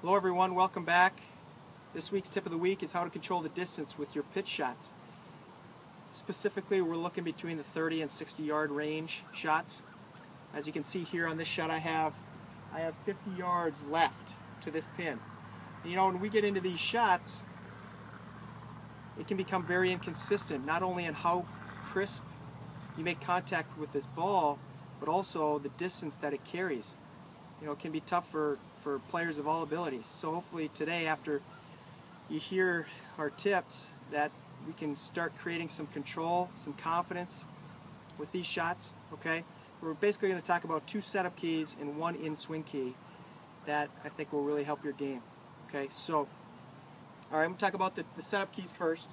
Hello everyone, welcome back. This week's tip of the week is how to control the distance with your pitch shots. Specifically, we're looking between the 30 and 60 yard range shots. As you can see here on this shot, I have 50 yards left to this pin. And you know, when we get into these shots, it can become very inconsistent, not only in how crisp you make contact with this ball, but also the distance that it carries. You know, it can be tough for players of all abilities. So hopefully today, after you hear our tips, that we can start creating some control, some confidence with these shots. Okay, we're basically going to talk about 2 setup keys and 1 in-swing key that I think will really help your game. Okay, so all right, I'm going to talk about the setup keys first.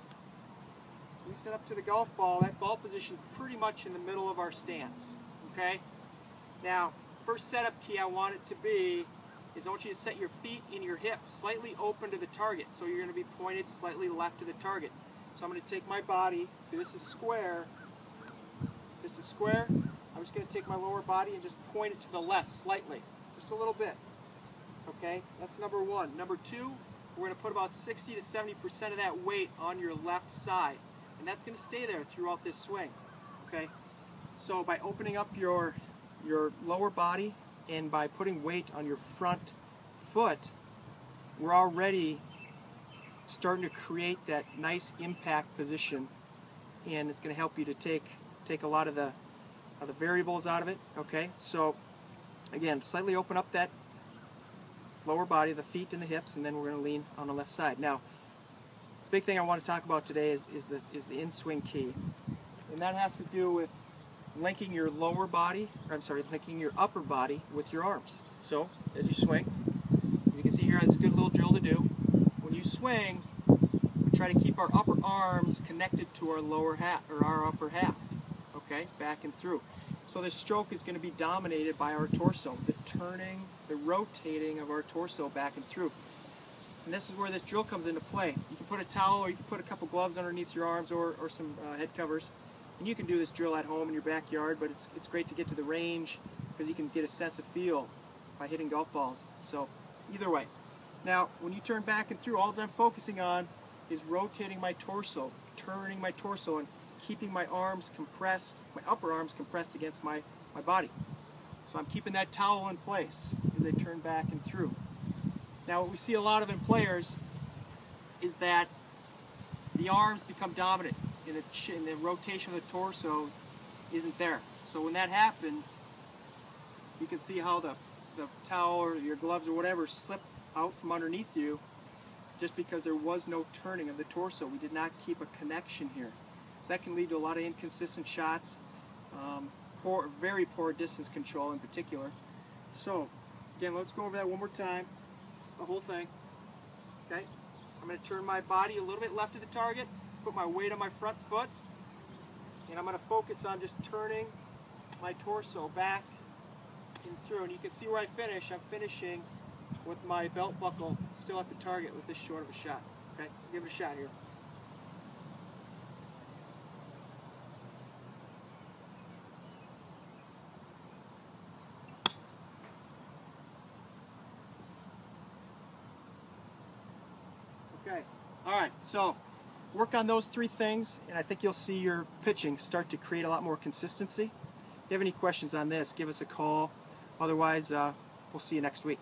We set up to the golf ball. That ball position is pretty much in the middle of our stance. Okay, now first setup key I want it to be is I want you to set your feet and your hips slightly open to the target. So you're going to be pointed slightly left to the target. So I'm going to take my body, this is square, I'm just going to take my lower body and just point it to the left slightly, just a little bit. Okay, that's number 1. Number 2, we're going to put about 60 to 70% of that weight on your left side. And that's going to stay there throughout this swing. Okay, so by opening up your lower body and by putting weight on your front foot, we're already starting to create that nice impact position, and it's going to help you to take a lot of the variables out of it. Okay, so again, slightly open up that lower body, the feet and the hips, and then we're going to lean on the left side. Now, the big thing I want to talk about today is the in-swing key, and that has to do with linking your lower body, linking your upper body with your arms. So, as you swing, as you can see here, it's a good little drill to do. When you swing, we try to keep our upper arms connected to our lower half, or our upper half, okay, back and through. So this stroke is going to be dominated by our torso, the turning, the rotating of our torso back and through. And this is where this drill comes into play. You can put a towel or you can put a couple gloves underneath your arms or some head covers. And you can do this drill at home in your backyard, but it's great to get to the range because you can get a sense of feel by hitting golf balls. So either way. Now, when you turn back and through, all I'm focusing on is rotating my torso, turning my torso, and keeping my arms compressed, my upper arms compressed against my body. So I'm keeping that towel in place as I turn back and through. Now, what we see a lot of in players is that the arms become dominant and the rotation of the torso isn't there. So when that happens, you can see how the towel or your gloves or whatever slip out from underneath you just because there was no turning of the torso. We did not keep a connection here. So that can lead to a lot of inconsistent shots, very poor distance control in particular. So again, let's go over that one more time, the whole thing. Okay, I'm going to turn my body a little bit left of the target, put my weight on my front foot, and I'm going to focus on just turning my torso back and through. And you can see where I finish. I'm finishing with my belt buckle still at the target with this short of a shot. Okay, give it a shot here. Okay, all right, so work on those 3 things, and I think you'll see your pitching start to create a lot more consistency. If you have any questions on this, give us a call. Otherwise, we'll see you next week.